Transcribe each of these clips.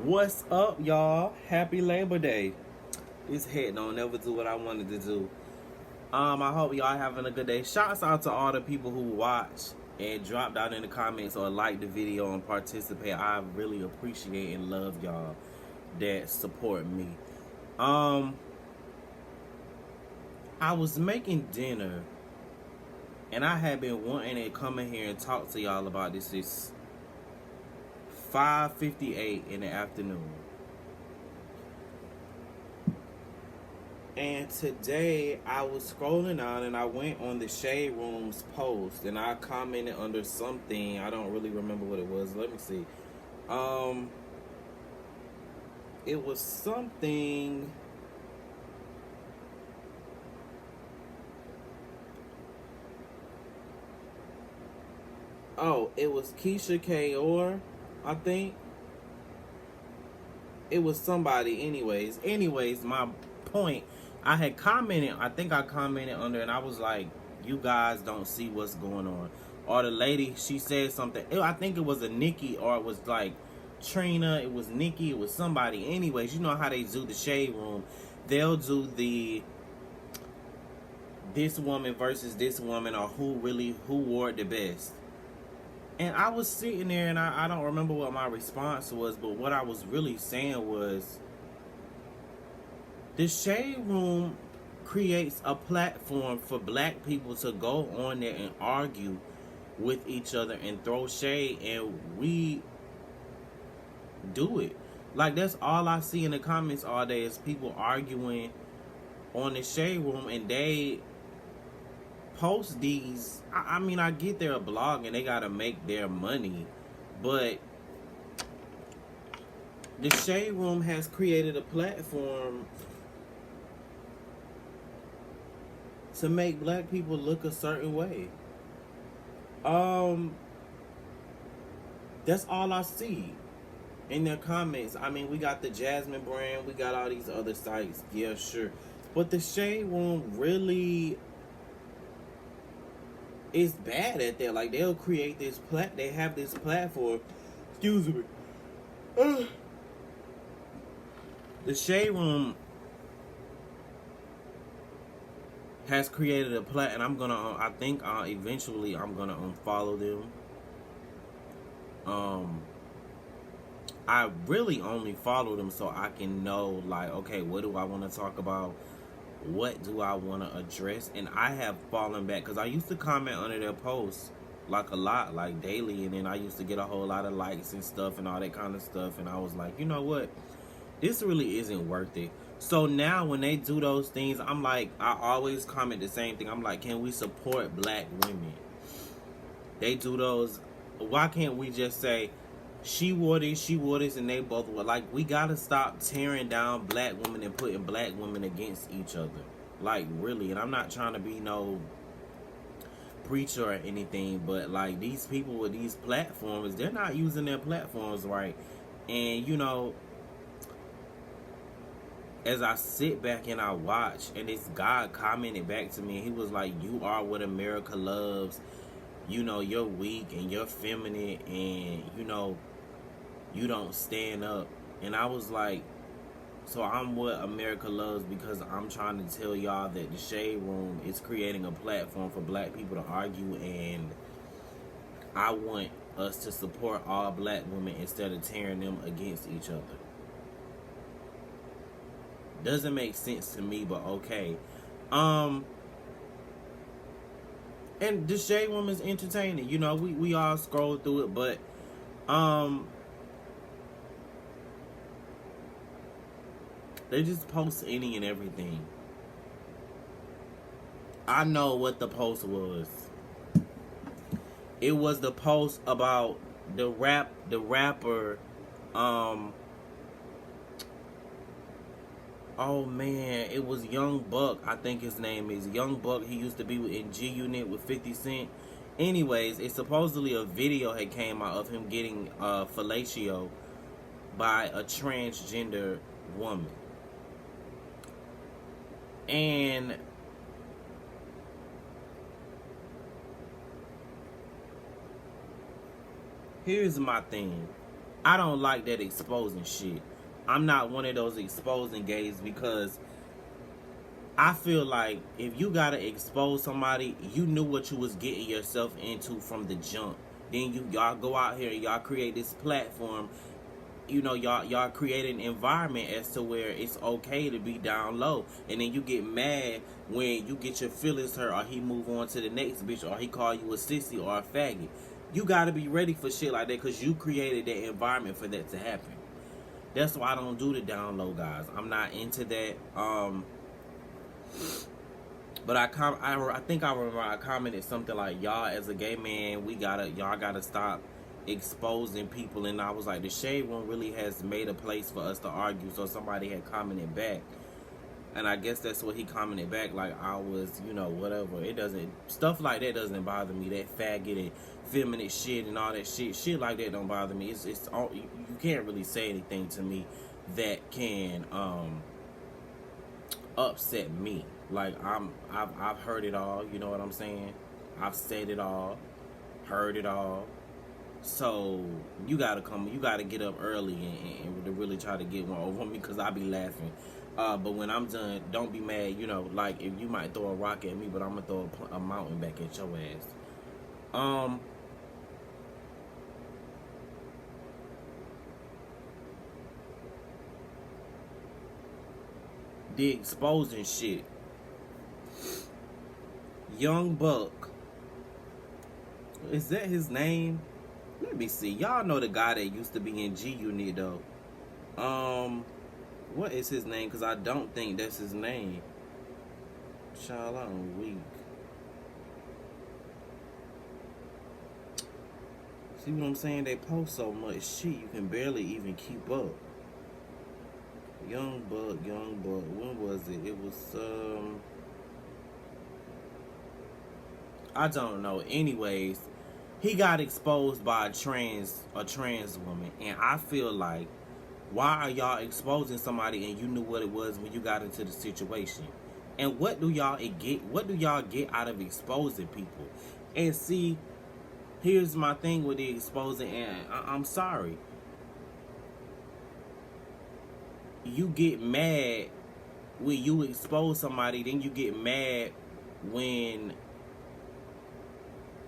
What's up, y'all? Happy Labor Day. This head don't never do what I wanted to do. I hope y'all having a good day. Shouts out to all the people who watch and dropped out in the comments or liked the video and participate. I really appreciate and love y'all that support me. I was making dinner and I had been wanting to come in here and talk to y'all about this. It's 5:58 in the afternoon. And today I was scrolling on and I went on the Shade Room's post and I commented under something. I don't really remember what it was. Let me see. It was something. Oh, it was Keisha Kaor, I think. It was somebody. Anyways, my point. I had commented. I think I commented under, and I was like, "You guys don't see what's going on." Or the lady, she said something. I think it was a Nikki, or it was like Trina. It was Nikki. It was somebody. Anyways, you know how they do the Shade Room. They'll do the this woman versus this woman, or who wore it the best. And I was sitting there, and I don't remember what my response was, but what I was really saying was, the Shade Room creates a platform for black people to go on there and argue with each other and throw shade, and we do it. Like, that's all I see in the comments all day is people arguing on the Shade Room, and they post these. I mean, I get they're a blog and they gotta make their money, but the Shade Room has created a platform to make black people look a certain way. That's all I see in their comments. I mean, we got the Jasmine brand, we got all these other sites, yeah, sure, but the Shade Room really is bad at that. Like, they'll create this they have this platform. Excuse me. The Shade Room has created a and I'm gonna. I think eventually I'm gonna unfollow them. I really only follow them so I can know, like, okay, what do I want to talk about? What do I want to address? And I have fallen back because I used to comment under their posts like a lot, like daily, and then I used to get a whole lot of likes and stuff and all that kind of stuff, and I was like, you know what, this really isn't worth it. So now when they do those things, I'm like, I always comment the same thing. I'm like, can we support black women? They do those. Why can't we just say, she wore this, and they both were? Like, we gotta stop tearing down black women and putting black women against each other. Like, really. And I'm not trying to be no preacher or anything, but like, these people with these platforms, they're not using their platforms right. And you know, as I sit back and I watch, and this guy commented back to me, he was like, you are what America loves. You know, you're weak and you're feminine, and you know, you don't stand up. And I was like, so I'm what America loves because I'm trying to tell y'all that the Shade Room is creating a platform for black people to argue, and I want us to support all black women instead of tearing them against each other. Doesn't make sense to me, but okay. And the Shade Room is entertaining. You know, we all scroll through it, but they just post any and everything. I know what the post was. It was the post about the rapper, oh man, it was Young Buck. I think his name is Young Buck. He used to be in G Unit with 50 Cent. Anyways, it's supposedly a video had came out of him getting fellatio by a transgender woman. And here's my thing. I don't like that exposing shit. I'm not one of those exposing gays because I feel like if you gotta expose somebody, you knew what you was getting yourself into from the jump. Then y'all go out here and y'all create this platform. You know, y'all create an environment as to where it's okay to be down low, and then you get mad when you get your feelings hurt, or he move on to the next bitch, or he call you a sissy or a faggot. You gotta be ready for shit like that because you created that environment for that to happen. That's why I don't do the down low guys. I'm not into that. But I think I remember I commented something like, y'all as a gay man, y'all gotta stop exposing people. And I was like, the shade room really has made a place for us to argue. So somebody had commented back, and I guess that's what he commented back, like I was, you know, whatever. It doesn't, stuff like that doesn't bother me. That faggot and feminine shit and all that shit like that don't bother me. It's all, you can't really say anything to me that can upset me. Like I've heard it all, you know what I'm saying? I've said it all, heard it all. So you gotta get up early and to really try to get one over me, because I be laughing. But when I'm done, don't be mad, you know, like if you might throw a rock at me, but I'm gonna throw a mountain back at your ass. The exposing shit. Young Buck. Is that his name? Let me see. Y'all know the guy that used to be in G Unit though. What is his name? Because I don't think that's his name. Child, I'm weak. See what I'm saying? They post so much shit you can barely even keep up. Young Buck. When was it? It was I don't know. Anyways, he got exposed by a trans woman, and I feel like, why are y'all exposing somebody and you knew what it was when you got into the situation? And what do y'all get out of exposing people? And see, here's my thing with the exposing, and I'm sorry. You get mad when you expose somebody, then you get mad when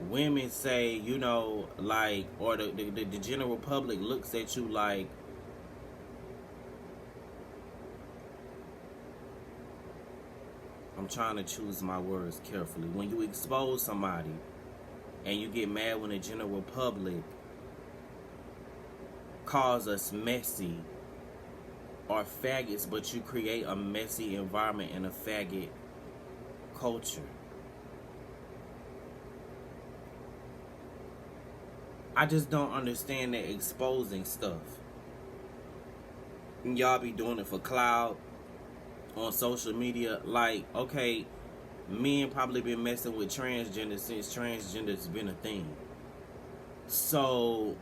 women say, you know, like, or the general public looks at you like, I'm trying to choose my words carefully. When you expose somebody and you get mad when the general public calls us messy or faggots, but you create a messy environment and a faggot culture. I just don't understand that exposing stuff. And y'all be doing it for clout on social media. Like, okay, men probably been messing with transgender since transgender's been a thing. So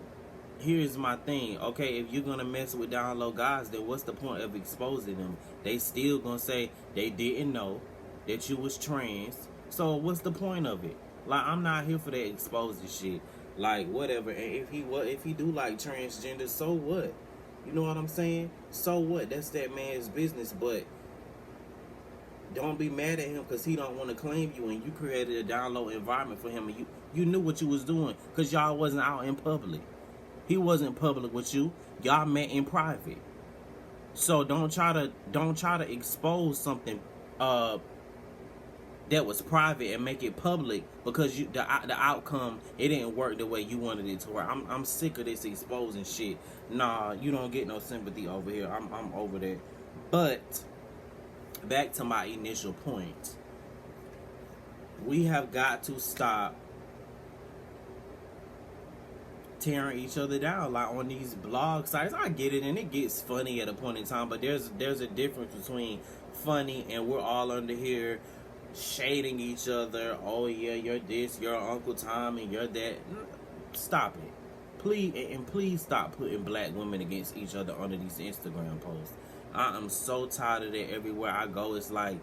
here's my thing. Okay, if you're gonna mess with down low guys, then what's the point of exposing them? They still gonna say they didn't know that you was trans. So what's the point of it? Like, I'm not here for that exposing shit. Like, whatever. And if he do like transgender, so what? You know what I'm saying? So what? That's that man's business. But don't be mad at him because he don't want to claim you, and you created a down low environment for him, and you knew what you was doing because y'all wasn't out in public. He wasn't public with you. Y'all met in private. So don't try to expose something that was private and make it public because the outcome, it didn't work the way you wanted it to work. I'm sick of this exposing shit. Nah, you don't get no sympathy over here. I'm over that. But back to my initial point. We have got to stop tearing each other down like on these blog sites. I get it, and it gets funny at a point in time, but there's a difference between funny and we're all under here shading each other. Oh yeah, you're this, you're Uncle Tom, and you're that. Stop it, please, and please stop putting black women against each other under these Instagram posts. I am so tired of that. Everywhere I go, it's like,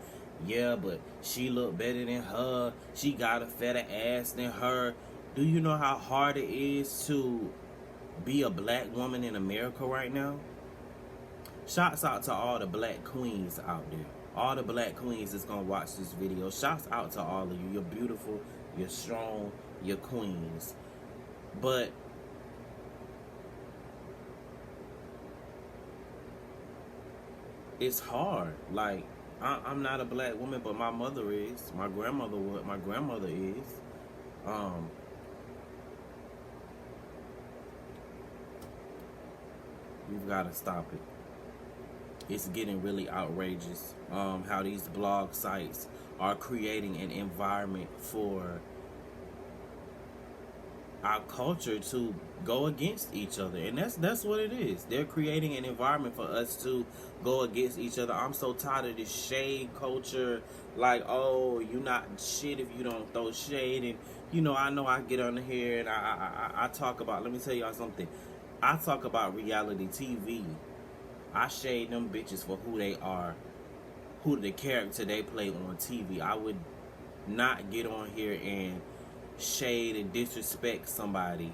yeah, but she look better than her, she got a fatter ass than her. Do you know how hard it is to be a black woman in America right now, shouts out to all the black queens out there. All the black queens that's gonna watch this video. Shouts out to all of you. You're beautiful, you're strong, you're queens. But it's hard. Like, I'm not a black woman, but my mother is. My grandmother would. My grandmother is. You've got to stop it. It's getting really outrageous. How these blog sites are creating an environment for our culture to go against each other, and that's what it is. They're creating an environment for us to go against each other. I'm so tired of this shade culture. Like, oh, you not shit if you don't throw shade. And I know I get on here and I talk about. Let me tell y'all something. I talk about reality TV. I shade them bitches for who they are, who the character they play on TV. I would not get on here and shade and disrespect somebody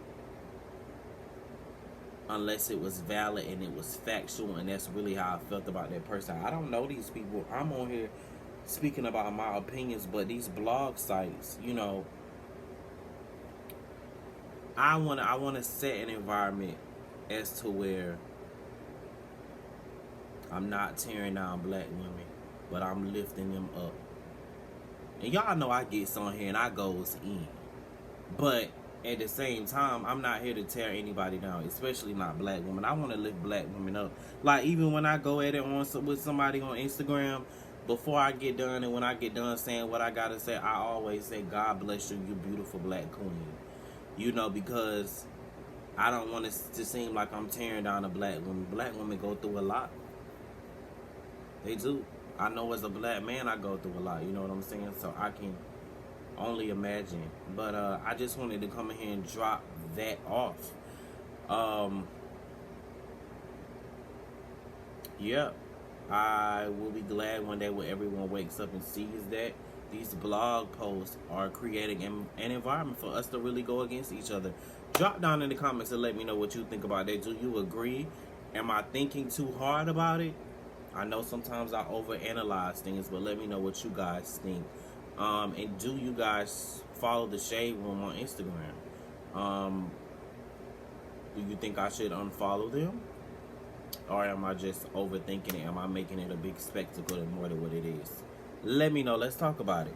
unless it was valid and it was factual, and that's really how I felt about that person. I don't know these people. I'm on here speaking about my opinions, but these blog sites, I wanna set an environment as to where I'm not tearing down black women, but I'm lifting them up. And y'all know I gets on here and I goes in. But at the same time, I'm not here to tear anybody down, especially not black women. I want to lift black women up. Like, even when I go at it with somebody on Instagram, before I get done and when I get done saying what I got to say, I always say, God bless you, you beautiful black queen. Because I don't want it to seem like I'm tearing down a black woman. Black women go through a lot. They do. I know as a black man, I go through a lot. You know what I'm saying? So I can only imagine. But I just wanted to come in here and drop that off. Yeah, I will be glad one day when everyone wakes up and sees that these blog posts are creating an environment for us to really go against each other. Drop down in the comments and let me know what you think about that. Do you agree? Am I thinking too hard about it? I know sometimes I overanalyze things, but let me know what you guys think. And do you guys follow the Shade Room on Instagram? Do you think I should unfollow them? Or am I just overthinking it? Am I making it a big spectacle and more than what it is? Let me know. Let's talk about it.